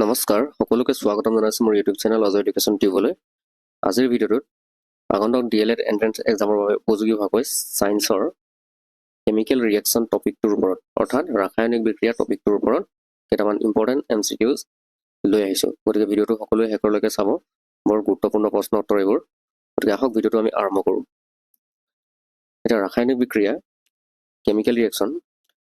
নমস্কাৰ সকলোকে স্বাগতম জনাইছোঁ মোৰ ইউটিউব চেনেল অজয় এডুকেশ্যন টিউবলৈ। আজিৰ ভিডিঅ'টোত আগন্তুক DLED এন্ট্ৰেন্স এক্সামৰ বাবে উপযোগী হোৱাকৈ ছায়েন্সৰ কেমিকেল ৰিয়েকশ্যন টপিকটোৰ ওপৰত অৰ্থাৎ ৰাসায়নিক বিক্ৰিয়া টপিকটোৰ ওপৰত কেইটামান ইম্পৰ্টেণ্ট MCQs লৈ আহিছোঁ। গতিকে ভিডিঅ'টো সকলোৱে শেষলৈকে চাব, বৰ গুৰুত্বপূৰ্ণ প্ৰশ্ন উত্তৰ এইবোৰ। গতিকে আহক ভিডিঅ'টো আমি আৰম্ভ কৰোঁ। এতিয়া ৰাসায়নিক বিক্ৰিয়া কেমিকেল ৰিয়েকশ্যন,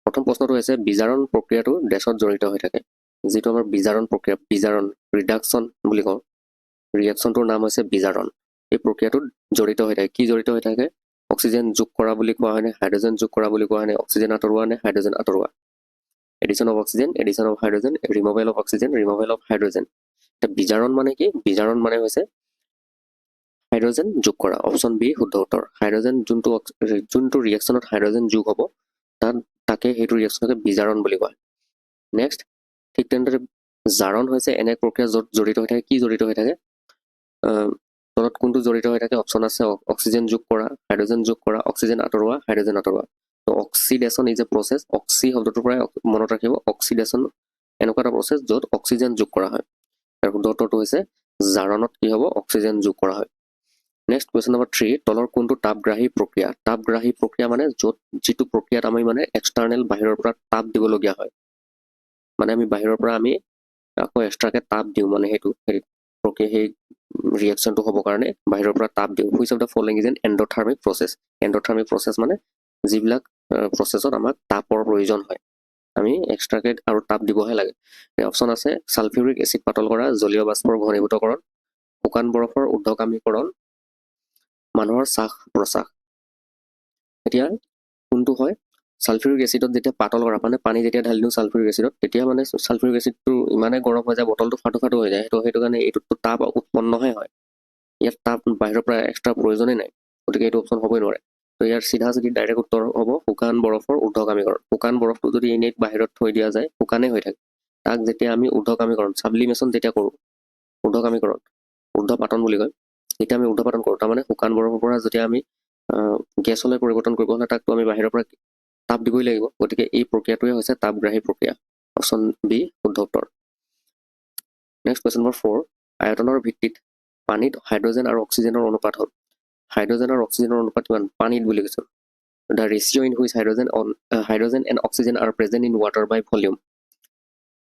প্ৰথম প্ৰশ্নটো হৈছে বিজাৰণ প্ৰক্ৰিয়াটো ডেছত জড়িত হৈ থাকে। যিটো আমাৰ বিজাৰণ প্ৰক্ৰিয়া, বিজাৰণ ৰিডাকশ্যন বুলি কওঁ, ৰিয়েকশ্যনটোৰ নাম হৈছে বিজাৰণ। এই প্ৰক্ৰিয়াটোত জড়িত হৈ থাকে। কি জড়িত হৈ থাকে? অক্সিজেন যোগ কৰা বুলি কোৱা হয়নে, হাইড্ৰজেন যোগ কৰা বুলি কোৱা হয়নে, অক্সিজেন আঁতৰোৱা নে হাইড্ৰজেন আঁতৰোৱা, addition of oxygen, addition of hydrogen, removal of oxygen, removal of hydrogen. এতিয়া বিজাৰণ মানে কি? বিজাৰণ মানে হৈছে হাইড্ৰজেন যোগ কৰা। অপশ্যন বি শুদ্ধ উত্তৰ। হাইড্ৰজেন যোনটো ৰিয়েকশ্যনত হাইড্ৰজেন যোগ হ'ব তাকে সেইটো ৰিয়েকশ্যনকে বিজাৰণ বুলি কয়। নেক্সট, ঠিক তেনেদৰে জাৰণ হৈছে এনে প্ৰক্ৰিয়া য'ত জড়িত হৈ থাকে। কি জড়িত হৈ থাকে? তলত কোনটো জড়িত হৈ থাকে? অপশ্যন আছে অক্সিজেন যোগ কৰা, হাইড্ৰজেন যোগ কৰা, অক্সিজেন আঁতৰোৱা, হাইড্ৰজেন আঁতৰোৱা। তো oxidation is a process. Oxy শব্দটোৰ পৰাই মনত ৰাখিব, অক্সিডেশ্যন এনেকুৱা এটা প্ৰচেছ য'ত অক্সিজেন যোগ কৰা হয়। তাৰ শুদ্ধ উত্তৰটো হৈছে জাৰণত কি হ'ব? অক্সিজেন যোগ কৰা হয়। নেক্সট কুৱেশ্যন নম্বৰ 3, তলৰ কোনটো তাপগ্ৰাহী প্ৰক্ৰিয়া? তাপগ্ৰাহী প্ৰক্ৰিয়া মানে যিটো প্ৰক্ৰিয়াত আমি মানে এক্সটাৰ্নেল বাহিৰৰ পৰা তাপ দিবলগীয়া হয়। মানে আমি বাহিৰৰ পৰা আমি আকৌ এক্সট্ৰাকে তাপ দিওঁ, মানে সেইটো প্ৰক্ৰিয়া, সেই ৰিয়েকশ্যনটো হ'বৰ কাৰণে বাহিৰৰ পৰা তাপ দিওঁ। Which of the following is an endothermic process? Endothermic process মানে যিবিলাক প্ৰচেছত আমাক তাপৰ প্ৰয়োজন হয়, আমি এক্সট্ৰাকে আৰু তাপ দিবহে লাগে। অপশ্যন আছে ছালফিউৰিক এচিড পাতল কৰা, জলীয় বাষ্পৰ ঘনীভূতকৰণ, শুকান বৰফৰ ঊৰ্ধ্বগামীকৰণ, মানুহৰ শ্বাস প্ৰশ্বাস। এতিয়া কোনটো হয়? ছালফিউৰিক এচিডত যেতিয়া পাতল কৰা, মানে পানী যেতিয়া ঢালি দিওঁ ছালফিউৰিক এচিডত, তেতিয়া মানে ছালফিউৰিক এচিডটো ইমানেই গৰম হৈ যায়, বটলটো ফাটো ফাটো হৈ যায়। সেইটো কাৰণে এইটোতো তাপ উৎপন্নহে হয়। ইয়াত তাপ বাহিৰৰ পৰা এক্সট্ৰা প্ৰয়োজনেই নাই, গতিকে এইটো অপশ্যন হ'বই নোৱাৰে। তো ইয়াৰ চিধা চিধি ডাইৰেক্ট উত্তৰ হ'ব শুকান বৰফৰ ঊৰ্ধ্বগামীকৰণ। শুকান বৰফটো যদি এনেই বাহিৰত থৈ দিয়া যায়, শুকানেই হৈ থাকে। তাক যেতিয়া আমি ঊৰ্ধ্বগামীকৰণ, ছাবলিমেশ্যন যেতিয়া কৰোঁ, ঊৰ্ধ্বগামীকৰণ, ঊৰ্ধ্বপাতন বুলি কয়, যেতিয়া আমি ঊৰ্ধ্বপাতন কৰোঁ, তাৰমানে শুকান বৰফৰ পৰা যেতিয়া আমি গেছলৈ পৰিৱৰ্তন কৰিব হ'লে তাকতো আমি বাহিৰৰ পৰা তাপ দিবই লাগিব। গতিকে এই প্ৰক্ৰিয়াটোৱে হৈছে তাপগ্ৰাহী প্ৰক্ৰিয়া। অপশ্যন বি শুদ্ধ উত্তৰ। নেক্সট কুৱেশ্যন নম্বৰ 4, আয়তনৰ ভিত্তিত পানীত হাইড্ৰজেন আৰু অক্সিজেনৰ অনুপাত হ'ল। হাইড্ৰজেন আৰু অক্সিজেনৰ অনুপাত কিমান? পানীত বুলি কৈছোঁ। The ratio' in which hydrogen and oxygen are present in water by volume.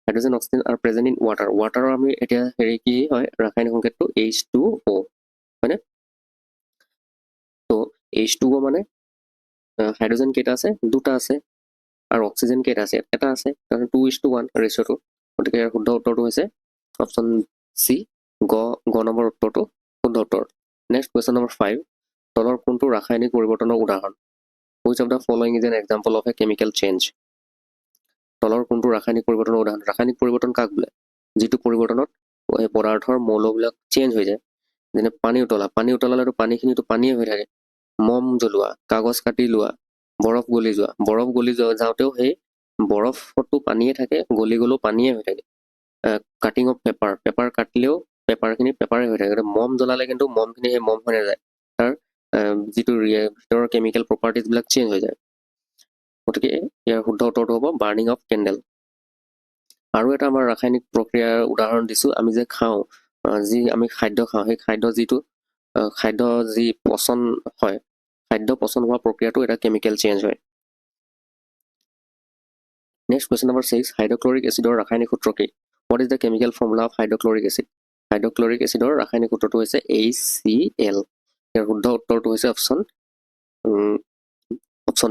Hydrogen oxygen are present in water. ৱাটাৰৰ আমি এতিয়া কি হয়? ৰাসায়নিক সংকেতটো H2O, হয়নে? তো H2O মানে হাইড্ৰজেন কেইটা আছে? দুটা আছে। আৰু অক্সিজেন কেইটা আছে? এটা আছে। কাৰণ 2:1 ৰেচিঅ'টো। গতিকে ইয়াৰ শুদ্ধ উত্তৰটো হৈছে অপশ্যন চি, গ নম্বৰ উত্তৰটো শুদ্ধ উত্তৰ। নেক্সট কুৱেশ্যন নম্বৰ 5, তলৰ কোনটো ৰাসায়নিক পৰিৱৰ্তনৰ উদাহৰণ? Which of the following is an example of A chemical change? তলৰ কোনটো ৰাসায়নিক পৰিৱৰ্তনৰ উদাহৰণ? ৰাসায়নিক পৰিৱৰ্তন কাক বোলে? যিটো পৰিৱৰ্তনত পদাৰ্থৰ মৌলবিলাক চেঞ্জ হৈ যায়। যেনে পানী উতলা, পানী উতলালেতো পানীখিনিতো পানীয়ে হৈ থাকে। মম জ্বলোৱা, কাগজ কাটি লোৱা, বৰফ গলি যোৱা, বৰফ গলি যাওঁতেও সেই বৰফতো পানীয়ে থাকে, গলি গ'লেও পানীয়ে হৈ থাকে। কাটিং অফ পেপাৰ, পেপাৰ কাটিলেও পেপাৰখিনি পেপাৰে হৈ থাকে। মম জ্বলালে কিন্তু মমখিনি সেই মম হৈ নাযায়, তাৰ যিটো ভিতৰৰ কেমিকেল প্ৰপাৰ্টিজবিলাক চেঞ্জ হৈ যায়। গতিকে ইয়াৰ শুদ্ধ উত্তৰটো হ'ব বাৰ্ণিং অফ কেণ্ডেল। আৰু এটা আমাৰ ৰাসায়নিক প্ৰক্ৰিয়াৰ উদাহৰণ দিছোঁ। আমি যে খাওঁ, যি আমি খাদ্য খাওঁ, সেই খাদ্য যি পচন হয়, খাদ্য পচন হোৱা প্ৰক্ৰিয়াটো এটা কেমিকেল চেঞ্জ হয়। নেক্সট কুৱেশ্যন নম্বৰ 6, হাইড্ৰক্লৰিক এচিডৰ ৰাসায়নিক সূত্ৰ কি? What is the chemical formula of hydrochloric acid? Hydrochloric এচিডৰ ৰাসায়নিক সূত্ৰটো হৈছে HCl। ইয়াৰ শুদ্ধ উত্তৰটো হৈছে অপশ্যন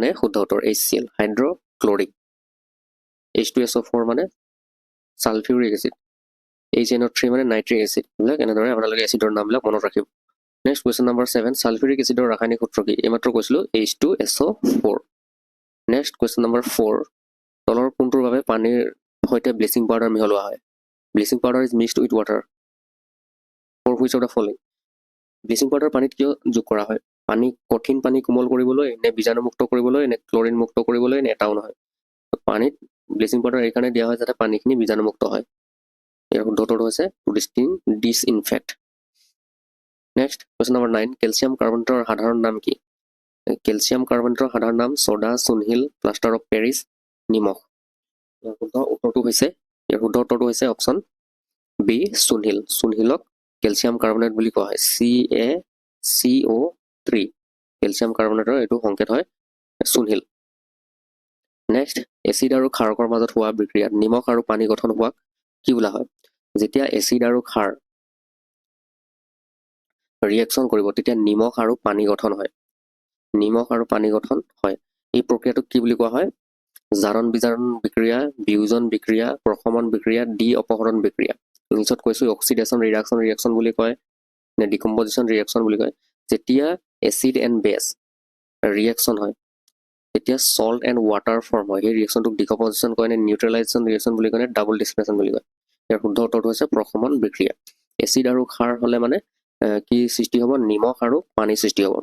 এ শুদ্ধ উত্তৰ, HCl, হাইড্ৰক্লৰিক। H2SO4 মানে ছালফিউৰিক এচিড, HNO3 মানে নাইট্ৰিক এচিড। এইবিলাক এনেদৰে আপোনালোকে এচিডৰ নামবিলাক মনত ৰাখিব। নেক্সট কুৱেশ্যন নম্বৰ 7, ছালফিউৰিক এচিডৰ ৰাসায়নিক সূত্ৰ কি? এইমাত্ৰ কৈছিলোঁ H2SO4। নেক্সট কুৱেশ্যন নম্বৰ 4, তলৰ কোনটোৰ বাবে পানীৰ সৈতে ব্লিচিং পাউডাৰ মিহলোৱা হয়? Bleaching powder is mixed with water for which of the following? Bleaching powder পানীত কিয় যোগ কৰা হয়? কঠিন পানী কোমল কৰিবলৈ, নে বীজাণুমুক্ত কৰিবলৈ, নে ক্লৰিন মুক্ত কৰিবলৈ, নে এটাও নহয়? পানীত ব্লিচিং পাউডাৰ এইকাৰণে দিয়া হয় যাতে পানীখিনি বীজাণুমুক্ত হয়। ইয়াৰ শুদ্ধ উত্তৰটো হৈছে to disinfect. Next question number 9, calcium কাৰ্বনেটৰ সাধাৰণ নাম কি? কেলছিয়াম কাৰ্বনেটৰ সাধাৰণ নাম ছ'ডা, চূণশিল, প্লাষ্টাৰ অফ পেৰিছ, নিমখ। ইয়াৰ শুদ্ধ উত্তৰটো হৈছে অপশ্যন বি চূণশিল, চূণশিলক কেলছিয়াম কাৰ্বনেট বুলি কোৱা হয়, CaCO3, কেলছিয়াম কাৰ্বনেটৰ এইটো সংকেত হয় চূণশিল। নেক্সট, এচিড আৰু ক্ষাৰকৰ মাজত হোৱা বিক্ৰিয়াত নিমখ আৰু পানী গঠন হোৱাক কি বোলা হয়? যেতিয়া এচিড আৰু ক্ষাৰ ৰিয়েকশ্যন কৰিব তেতিয়া নিমখ আৰু পানী গঠন হয়, নিমখ আৰু পানী গঠন হয়। এই প্ৰক্ৰিয়াটোক কি বুলি কোৱা হয়? জাৰণ বিজাৰণ বিক্ৰিয়া, বিয়োজন বিক্ৰিয়া, প্ৰশমন বিক্ৰিয়া, ডি অপহৰণ বিক্ৰিয়া। ইংলিছত কৈছো অক্সিডেশ্যন ৰিয়াকশ্যন বুলি কয় নে ডিকম্পজিশ্যন ৰিয়েকশ্যন বুলি কয়। যেতিয়া এচিড এণ্ড বেছ ৰিয়েকশ্যন হয় তেতিয়া সল্ট এণ্ড ৱাটাৰ ফৰ্ম হয়, সেই ৰিয়েকশ্যনটোক ডিকম্পজিশ্যন কয় নে নিউট্ৰেলাইজেশ্যন ৰিয়েকশ্যন বুলি কয় নে ডাবল ডিছপ্লেচন বুলি কয়? ইয়াৰ শুদ্ধ উত্তৰটো হৈছে প্ৰশমন বিক্ৰিয়া। এচিড আৰু ক্ষাৰ হ'লে মানে কি সৃষ্টি হ'ব? নিমখ আৰু পানী সৃষ্টি হ'ব।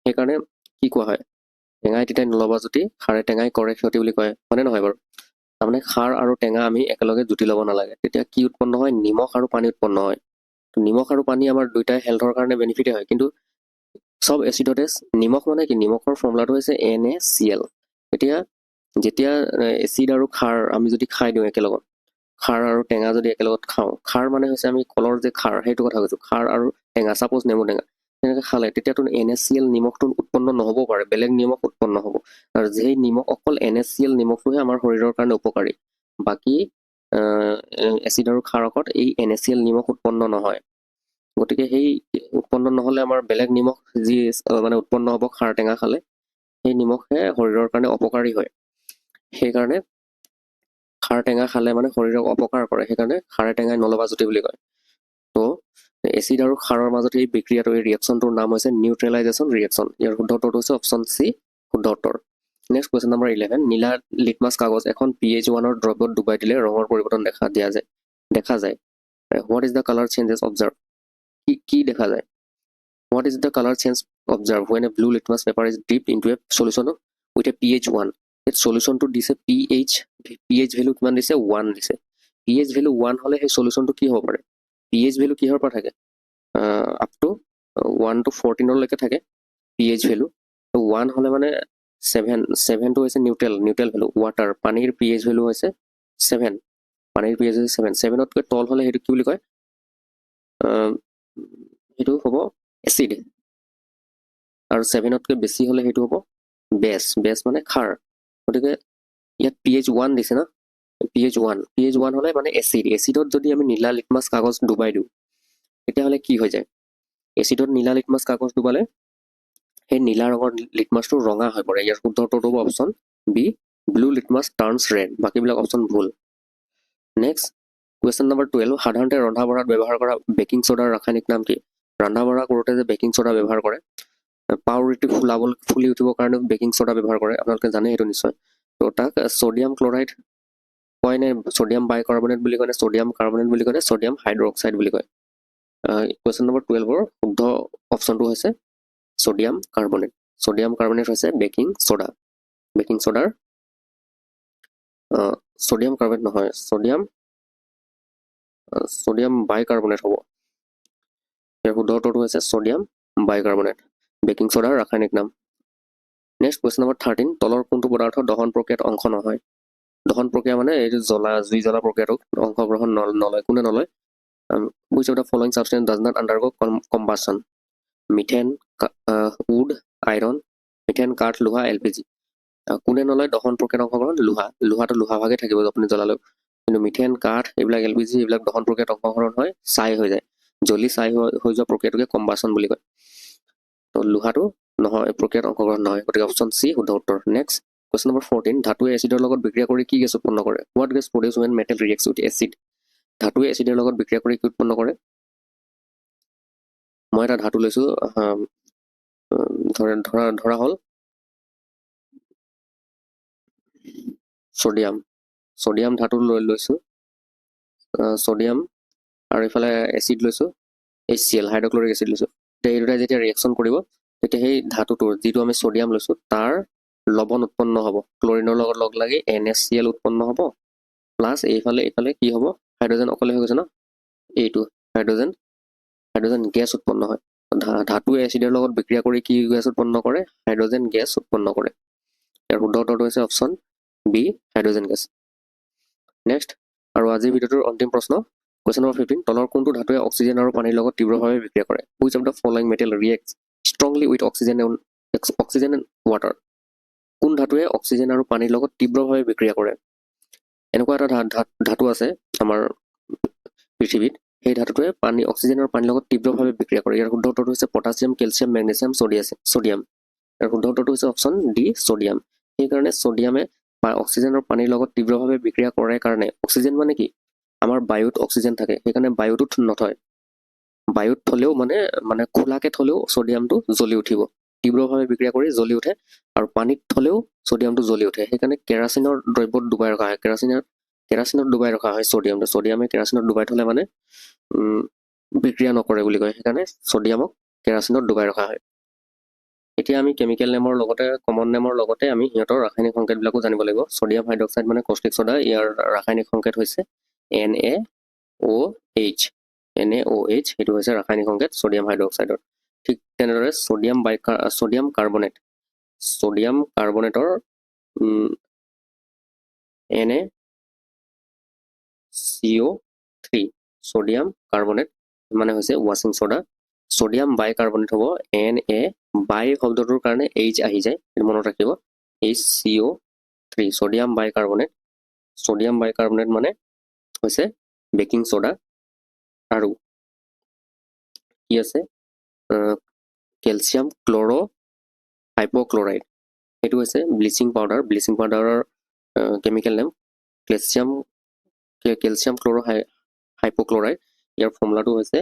সেইকাৰণে কি কোৱা হয়? টেঙাই তিতাই নলবা জুতি, খাৰে টেঙাই কৰে ক্ষতি বুলি কয়, হয়নে নহয় বাৰু? তাৰমানে খাৰ আৰু টেঙা আমি একেলগে জুতি ল'ব নালাগে। তেতিয়া কি উৎপন্ন হয়? নিমখ আৰু পানী উৎপন্ন হয়। নিমখ আৰু পানী আমাৰ দুয়োটাই হেল্থৰ কাৰণে বেনিফিটেই হয়, কিন্তু চব এচিডতে নিমখ মানে কি? নিমখৰ ফৰ্মুলাটো হৈছে NaCl। এতিয়া যেতিয়া এচিড আৰু খাৰ আমি যদি খাই দিওঁ একেলগত, খাৰ আৰু টেঙা যদি একেলগত খাওঁ, খাৰ মানে হৈছে আমি কলৰ যে খাৰ সেইটো কথা কৈছোঁ, খাৰ আৰু টেঙা, চাপ'জ নেমু টেঙা তেনেকৈ খালে তেতিয়াতো NaCl নিমখটো উৎপন্ন নহ'ব পাৰে, বেলেগ নিমখ উৎপন্ন হ'ব। আৰু সেই নিমখ অকল NaCl নিমখটোহে আমাৰ শৰীৰৰ কাৰণে উপকাৰী, বাকী এচিড আৰু ক্ষাৰকত এই NaCl নিমখ উৎপন্ন নহয়। গতিকে সেই উৎপন্ন নহ'লে আমাৰ বেলেগ নিমখ যি মানে উৎপন্ন হ'ব খাৰ টেঙা খালে, সেই নিমখে শৰীৰৰ কাৰণে অপকাৰী হয়। সেইকাৰণে খাৰ টেঙা খালে মানে শৰীৰক অপকাৰ কৰে, সেইকাৰণে খাৰে টেঙাই নলবা জুতি বুলি কয়। তো এচিড আৰু ক্ষাৰৰ মাজত এই বিক্ৰিয়াটো, এই ৰিয়েকশ্যনটোৰ নাম হৈছে নিউট্ৰেলাইজেশ্যন ৰিয়েকশ্যন। ইয়াৰ শুদ্ধ উত্তৰটো হৈছে অপশ্যন চি, শুদ্ধ উত্তৰ। নেক্সট কুৱেশ্যন নম্বৰ 11, নীলা লিটমাছ কাগজ এখন pH1 দ্ৰব্যত ডুবাই দিলে ৰঙৰ পৰিৱৰ্তন দেখা যায়। What is the colour changes observe? কি দেখা যায়? What is the colour change observe when a blue litmus paper is dipped into a solution with a pH1? এই চলিউশ্যনটো দিছে pH ভেলু কিমান দিছে? 1 দিছে। pH ভেলু 1 হ'লে সেই চলিউশ্যনটো কি হ'ব পাৰে? pH ভেলু কিহৰ পৰা থাকে? আপ টু 1 to 14 থাকে pH ভেলু। 1 হ'লে মানে 7টো হৈছে নিউট্ৰেল ভেলু, ৱাটাৰ, পানীৰ pH ভেলু হৈছে 7, পানীৰ pH হৈছে 7তকৈ তল হ'লে সেইটো কি বুলি কয়? সেইটো হ'ব এচিড, আৰু 7তকৈ বেছি হ'লে সেইটো হ'ব বেছ মানে খাৰ। গতিকে ইয়াত pH1 দিছে না, pH1 হ'লে মানে এচিডত যদি আমি নীলা লিটমাছ কাগজ ডুবাই দিওঁ তেতিয়াহ'লে কি হৈ যায়? এচিডত নীলা লিটমাছ কাগজ ডুবালে সেই নীলা ৰঙৰ লিটমাছটো ৰঙা হৈ পৰে। ইয়াৰ শুদ্ধ উত্তৰটো হ'ব option B, blue litmus turns red, বাকীবিলাক অপশ্যন ভুল। নেক্সট কুৱেশ্যন নম্বৰ 12, সাধাৰণতে ৰন্ধা বঢ়াত ব্যৱহাৰ কৰা বেকিং ছ'ডাৰ ৰাসায়নিক নাম কি? ৰন্ধা বঢ়া কৰোঁতে যে বেকিং ছ'ডা ব্যৱহাৰ কৰে, পাওৰুটি ফুলি উঠিবৰ কাৰণে বেকিং ছ'ডা ব্যৱহাৰ কৰে, আপোনালোকে জানে সেইটো নিশ্চয়। তো তাক ছ'ডিয়াম ক্লৰাইড কয় নে ছ'ডিয়াম বাইকাৰ্বনেট বুলি কয় নে ছ'ডিয়াম কাৰ্বনেট বুলি কয় নে ছ'ডিয়াম হাইড্ৰক্সাইড বুলি কয়? কুৱেশ্যন নম্বৰ 12ৰ শুদ্ধ অপশ্যনটো হৈছে ছ'ডিয়াম কাৰ্বনেট। ছ'ডিয়াম কাৰ্বনেট হৈছে বেকিং ছ'ডা। বেকিং ছ'ডাৰ ছ'ডিয়াম কাৰ্বনেট নহয়, ছ'ডিয়াম বাইকাৰ্বনেট হ'ব। ইয়াৰ শুদ্ধ উত্তৰটো হৈছে ছ'ডিয়াম বাইকাৰ্বনেট, বেকিং ছ'ডাৰ ৰাসায়নিক নাম। নেক্সট কুৱেশ্যন নম্বৰ 13, তলৰ কোনটো পদাৰ্থ দহন প্ৰক্ৰিয়াত অংশ নহয়? দহন প্ৰক্ৰিয়া মানে এইটো জুই জ্বলা প্ৰক্ৰিয়াটোক অংশগ্ৰহণ নলয়। কোনে নলয়? which of the following substance does not undergo combustion? Methane, wood, iron, methane, কাঠ, লোহা, LPG। কোনে নলয় দহন প্ৰক্ৰিয়াত অংশগ্ৰহণ? লোহাটো লোহা ভাগে থাকিব আপুনি জ্বলালেও, কিন্তু মিথেন, কাঠ, এইবিলাক LPG এইবিলাক দহন প্ৰক্ৰিয়াত অংশগ্ৰহণ হয়, ছাই হৈ যায়, জ্বলি ছাই হৈ যোৱা প্ৰক্ৰিয়াটোকে কম্বাছন বুলি কয়। তো লোহাটো নহয়, প্ৰক্ৰিয়াত অংশগ্ৰহণ নহয়, গতিকে অপশ্যন চি শুদ্ধ উত্তৰ। নেক্সট কুৱেশ্যন নম্বৰ 14, ধাতুৱে এচিডৰ লগত বিক্ৰিয়া কৰি কি গেছ উৎপন্ন কৰে? What gas produce when metal reacts with acid? ধাতুৱে এচিডৰ লগত বিক্ৰিয়া কৰি কি উৎপন্ন কৰে? মই এটা ধাতু লৈছোঁ, ধৰা হ'ল ছ'ডিয়াম ধাতু লৈছোঁ, ছ'ডিয়াম, আৰু ইফালে এচিড লৈছোঁ HCl হাইড্ৰক্লৰিক এচিড লৈছোঁ। এতিয়া এই দুটাই যেতিয়া ৰিয়েকশ্যন কৰিব তেতিয়া সেই ধাতুটোৰ যিটো আমি ছ'ডিয়াম লৈছোঁ তাৰ লৱণ উৎপন্ন হ'ব, ক্লৰিনৰ লগত লগ লাগি NaCl উৎপন্ন হ'ব, প্লাছ এইফালে কি হ'ব? হাইড্ৰজেন অকলে হৈ গৈছে ন, এইটো হাইড্ৰজেন গেছ উৎপন্ন হয়। ধাতুৱে এচিডৰ লগত বিক্ৰিয়া কৰি কি গেছ উৎপন্ন কৰে? হাইড্ৰজেন গেছ উৎপন্ন কৰে। ইয়াৰ শুদ্ধ উত্তৰটো হৈছে option B, hydrogen gas. Next আৰু আজিৰ ভিডিঅ'টোৰ অন্তিম প্ৰশ্ন, Question number 15. তলৰ কোনটো ধাতুৱে অক্সিজেন আৰু পানীৰ লগত তীব্ৰভাৱে বিক্ৰিয়া কৰে? Which of the following metal reacts strongly with oxygen and water? কোন ধাতুৱে অক্সিজেন আৰু পানীৰ লগত তীব্ৰভাৱে বিক্ৰিয়া কৰে? এনেকুৱা এটা ধাতু আছে আমাৰ পৃথিৱীত, সেই ধাতুটোৱে অক্সিজেন আৰু পানীৰ লগত তীব্ৰভাৱে বিক্ৰিয়া কৰে। ইয়াৰ শুদ্ধ উত্তৰটো হৈছে পটাছিয়াম, কেলছিয়াম, মেগনেছিয়াম, সোডিয়াম। ইয়াৰ শুদ্ধ উত্তৰটো হৈছে অপশ্যন ডি, সোডিয়াম। সেইকাৰণে সোডিয়ামে অক্সিজেন আৰু পানীৰ লগত তীব্ৰভাৱে বিক্ৰিয়া কৰে কাৰণে, অক্সিজেন মানে কি, আমাৰ বায়ুত অক্সিজেন থাকে, সেইকাৰণে বায়ুটোত নথয়। বায়ুত থলেও মানে খোলাকে থলেও সোডিয়ামটো জ্বলি উঠিব, তীব্ৰভাৱে বিক্ৰিয়া কৰি জ্বলি উঠে, আৰু পানীত থলেও সোডিয়ামটো জ্বলি উঠে। সেইকাৰণে কেৰাচিনৰ দ্ৰব্যত ডুবাই ৰখা হয়, কেৰাচিনত ডুবাই ৰখা হয় সোডিয়ামে কেৰাচিনত ডুবাই থলে মানে বিক্ৰিয়া নকৰে বুলি কয়, সেইকাৰণে সোডিয়ামক কেৰাচিনত ডুবাই ৰখা হয়। এতিয়া আমি কেমিকেল নেমৰ লগতে কমন নেমৰ লগতে আমি সিহঁতৰ ৰাসায়নিক সংকেতবিলাকো জানিব লাগিব। সোডিয়াম হাইড্ৰক্সাইড মানে কষ্টিক সোডা, ইয়াৰ ৰাসায়নিক সংকেত হৈছে NaOH। সেইটো হৈছে ৰাসায়নিক সংকেত সোডিয়াম হাইড্ৰক্সাইডৰ। ঠিক তেনেদৰে সোডিয়াম কাৰ্বনেটৰ NaCO3, সোডিয়াম কাৰ্বনেট মানে হৈছে ৱাশ্বিং সোডা। সোডিয়াম বাইকাৰ্বনেট হ'ব Na, বাই শব্দটোৰ কাৰণে H আহি যায়, মনত ৰাখিব, HCO3, সোডিয়াম বাইকাৰ্বনেট মানে হৈছে বেকিং সোডা। আৰু কি আছে, কেলছিয়াম হাইপোক্লৰাইড, সেইটো হৈছে ব্লিচিং পাউডাৰৰ কেমিকেল নেম কেলছিয়াম হাইপোক্লৰাইড। ইয়াৰ ফৰ্মুলাটো হৈছে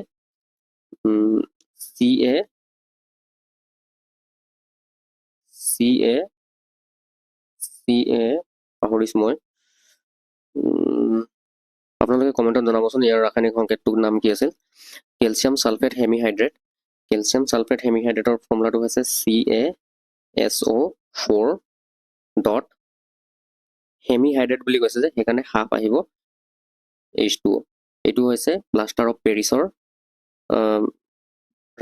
পাহৰিছোঁ মই, আপোনালোকে কমেণ্টত জনাবচোন ইয়াৰ ৰাসায়নিক সংকেতটোৰ নাম কি আছিল। কেলছিয়াম ছালফেট হেমিহাইড্ৰেটৰ ফৰ্মুলাটো হৈছে CaSO4 ডট, হেমিহাইড্ৰেট বুলি কৈছে যে সেইকাৰণে হাফ আহিব H2O। এইটো হৈছে প্লাষ্টাৰ অফ পেৰিছৰ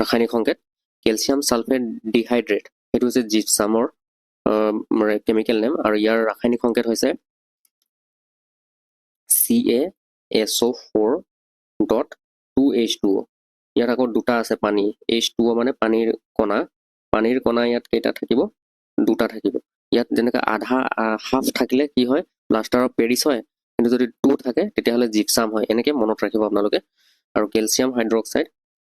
ৰাসায়নিক সংকেত। কেলছিয়াম ছালফেট ডিহাইড্ৰেট, সেইটো হৈছে জিপছামৰ কেমিকেল নেম, আৰু ইয়াৰ ৰাসায়নিক সংকেত হৈছে CaSO4 ডট 2H2O। ইয়াত আকৌ দুটা আছে পানী, H2O মানে পানীৰ কণা ইয়াত কেইটা থাকিব, দুটা থাকিব। ইয়াত যেনেকৈ হাফ থাকিলে কি হয়, প্লাষ্টাৰ অফ পেৰিছ হয়, কিন্তু যদি 2 থাকে তেতিয়াহ'লে জিপছাম হয়, এনেকৈ মনত ৰাখিব আপোনালোকে। আৰু কেলছিয়াম হাইড্ৰক্সাইড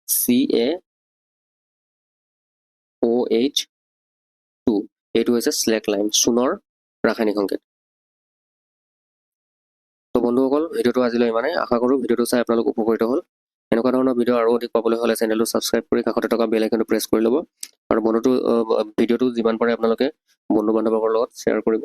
CaOH2, এইটো হৈছে স্লেক লাইম, চূণৰ ৰাসায়নিক সংকেত। তো বন্ধুসকল, ভিডিঅ'টো আজিলৈ ইমানেই। আশা কৰোঁ ভিডিঅ'টো চাই আপোনালোক উপকৃত হ'ল। এনেকুৱা ধৰণৰ ভিডিঅ' আৰু অধিক পাবলৈ হ'লে চেনেলটো ছাবস্ক্ৰাইব কৰি কাষতে থকা বেল আইকনটো প্ৰেছ কৰি ল'ব, আৰু ভিডিঅ'টো যিমান পাৰে আপোনালোকে বন্ধু বান্ধৱৰ লগত শ্বেয়াৰ কৰিব।